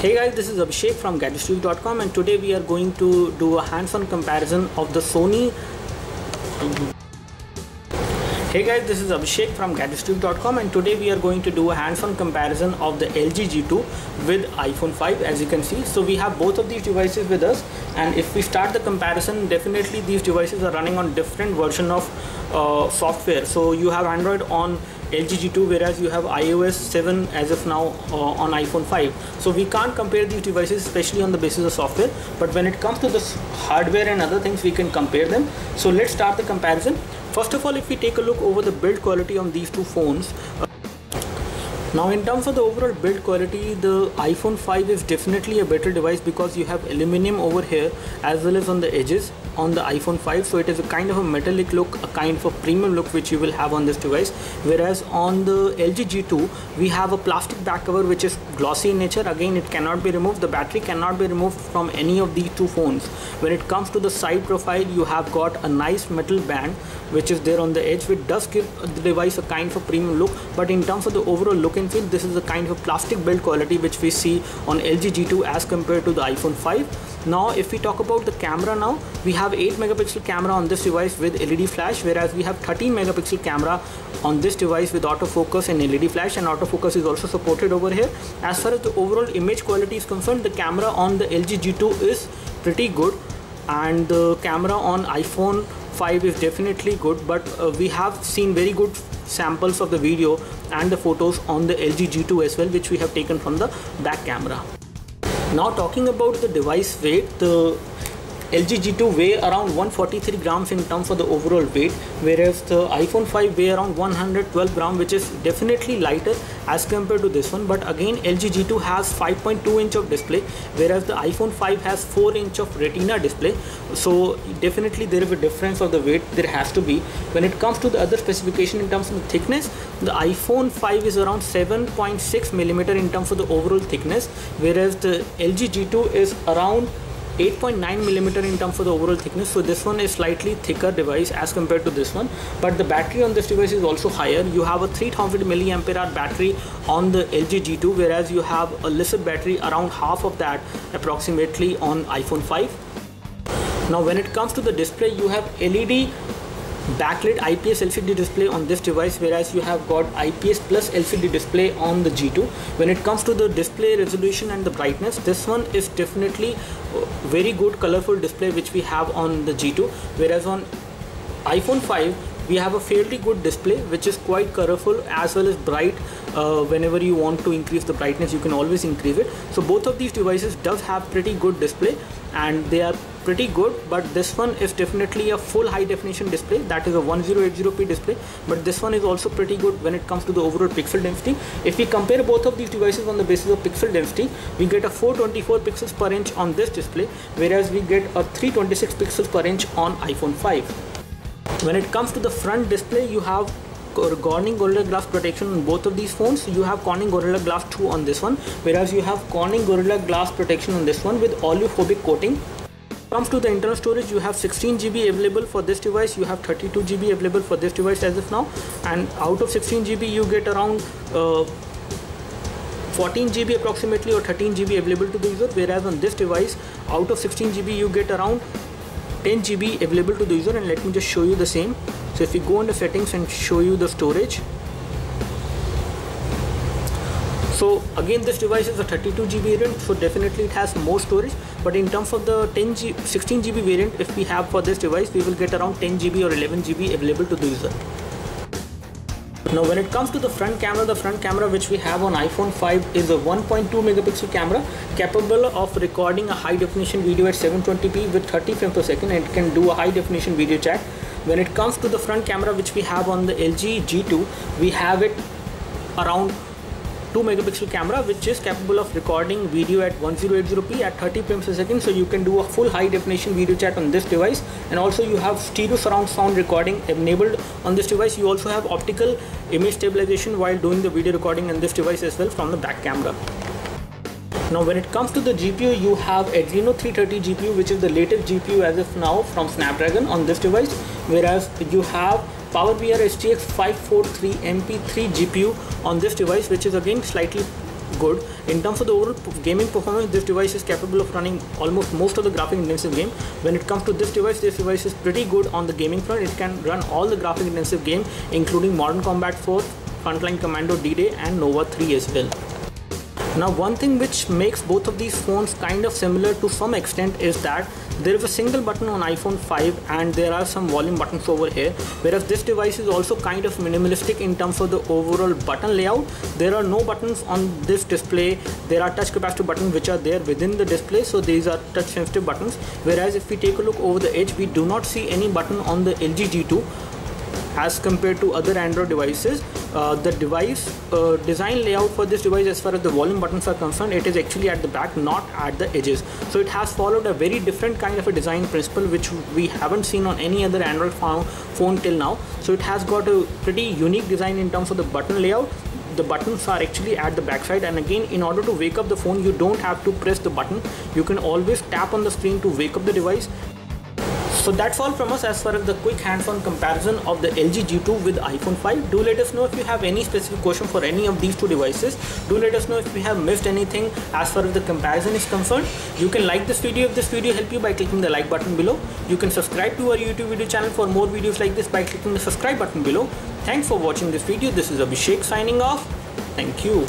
Hey guys, this is Abhishek from gadgetstreak.com, and today we are going to do a hands-on comparison of the Sony. Hey guys, this is Abhishek from gadgetstreak.com, and today we are going to do a hands-on comparison of the LG G2 with iPhone 5, as you can see. So we have both of these devices with us, and if we start the comparison, definitely these devices are running on different version of software. So you have Android on LG G2, whereas you have iOS 7 as of now on iPhone 5. So we can't compare these devices, especially on the basis of software, but when it comes to the hardware and other things, we can compare them. So let's start the comparison. First of all, if we take a look over the build quality on these two phones, now in terms of the overall build quality, the iPhone 5 is definitely a better device because you have aluminum over here as well as on the edges on the iPhone 5. So it is a kind of a metallic look, a kind of a premium look which you will have on this device. Whereas on the LG G2, we have a plastic back cover which is glossy in nature. Again, it cannot be removed. The battery cannot be removed from any of these two phones. When it comes to the side profile, you have got a nice metal band which is there on the edge, which does give the device a kind of a premium look. But in terms of the overall look and feel, this is a kind of a plastic build quality which we see on LG G2 as compared to the iPhone 5. Now if we talk about the camera, now we have 8 megapixel camera on this device with LED flash, whereas we have 13 megapixel camera on this device with autofocus and LED flash, and autofocus is also supported over here. As far as the overall image quality is concerned, the camera on the LG G2 is pretty good, and the camera on iPhone 5 is definitely good, but we have seen very good samples of the video and the photos on the LG G2 as well, which we have taken from the back camera. Now talking about the device weight, the LG G2 weigh around 143 grams in terms of the overall weight, whereas the iPhone 5 weigh around 112 grams, which is definitely lighter as compared to this one. But again, LG G2 has 5.2 inch of display, whereas the iPhone 5 has 4 inch of retina display. So definitely there is a difference of the weight, there has to be. When it comes to the other specification in terms of the thickness, the iPhone 5 is around 7.6 millimeter in terms of the overall thickness, whereas the LG G2 is around 8.9 millimeter in terms of the overall thickness. So this one is slightly thicker device as compared to this one, but the battery on this device is also higher. You have a 3000 milliampere hour battery on the LG G2, whereas you have a lesser battery, around half of that approximately, on iPhone 5. Now when it comes to the display, you have LED backlit IPS LCD display on this device, whereas you have got IPS plus LCD display on the G2. When it comes to the display resolution and the brightness, this one is definitely very good colorful display which we have on the G2, whereas on iPhone 5 we have a fairly good display which is quite colorful as well as bright. Whenever you want to increase the brightness, you can always increase it. So both of these devices does have pretty good display and they are pretty good, but this one is definitely a full high definition display, that is a 1080p display, but this one is also pretty good when it comes to the overall pixel density. If we compare both of these devices on the basis of pixel density, we get a 424 pixels per inch on this display, whereas we get a 326 pixels per inch on iPhone 5. When it comes to the front display, you have Corning Gorilla Glass protection on both of these phones. You have Corning Gorilla Glass 2 on this one, whereas you have Corning Gorilla Glass protection on this one with oleophobic coating. Comes to the internal storage, you have 16 GB available for this device, you have 32 GB available for this device as of now, and out of 16 GB you get around 14 GB approximately or 13 GB available to the user, whereas on this device out of 16 GB you get around 10 GB available to the user. And let me just show you the same. So if we go into settings and show you the storage, so again this device is a 32 GB variant, so definitely it has more storage, but in terms of the 16 GB variant, if we have for this device, we will get around 10 GB or 11 GB available to the user. Now when it comes to the front camera which we have on iPhone 5 is a 1.2 megapixel camera capable of recording a high definition video at 720p with 30 frames per second, and it can do a high definition video chat. When it comes to the front camera which we have on the LG G2, we have it around 2 megapixel camera which is capable of recording video at 1080p at 30 frames per second, so you can do a full high definition video chat on this device. And also you have stereo surround sound recording enabled on this device. You also have optical image stabilization while doing the video recording on this device as well from the back camera. Now when it comes to the GPU, you have Adreno 330 GPU, which is the latest GPU as of now from Snapdragon on this device, whereas you have PowerVR STX 543 MP3 GPU on this device, which is again slightly good. In terms of the overall gaming performance, this device is capable of running almost most of the graphic intensive game. When it comes to this device is pretty good on the gaming front. It can run all the graphic intensive game, including Modern Combat 4, Frontline Commando D-Day and Nova 3 as well. Now one thing which makes both of these phones kind of similar to some extent is that there is a single button on iPhone 5 and there are some volume buttons over here, whereas this device is also kind of minimalistic in terms of the overall button layout. There are no buttons on this display. There are touch capacitive buttons which are there within the display, so these are touch sensitive buttons, whereas if we take a look over the edge, we do not see any button on the LG G2 as compared to other Android devices. The device design layout for this device, as far as the volume buttons are concerned, it is actually at the back, not at the edges. So it has followed a very different kind of a design principle which we haven't seen on any other Android phone till now. So it has got a pretty unique design in terms of the button layout. The buttons are actually at the back side, and again, in order to wake up the phone, you don't have to press the button. You can always tap on the screen to wake up the device. So that's all from us as far as the quick hands-on comparison of the LG G2 with iPhone 5. Do let us know if you have any specific question for any of these two devices. Do let us know if we have missed anything as far as the comparison is concerned. You can like this video if this video helped you by clicking the like button below. You can subscribe to our YouTube video channel for more videos like this by clicking the subscribe button below. Thanks for watching this video. This is Abhishek signing off. Thank you.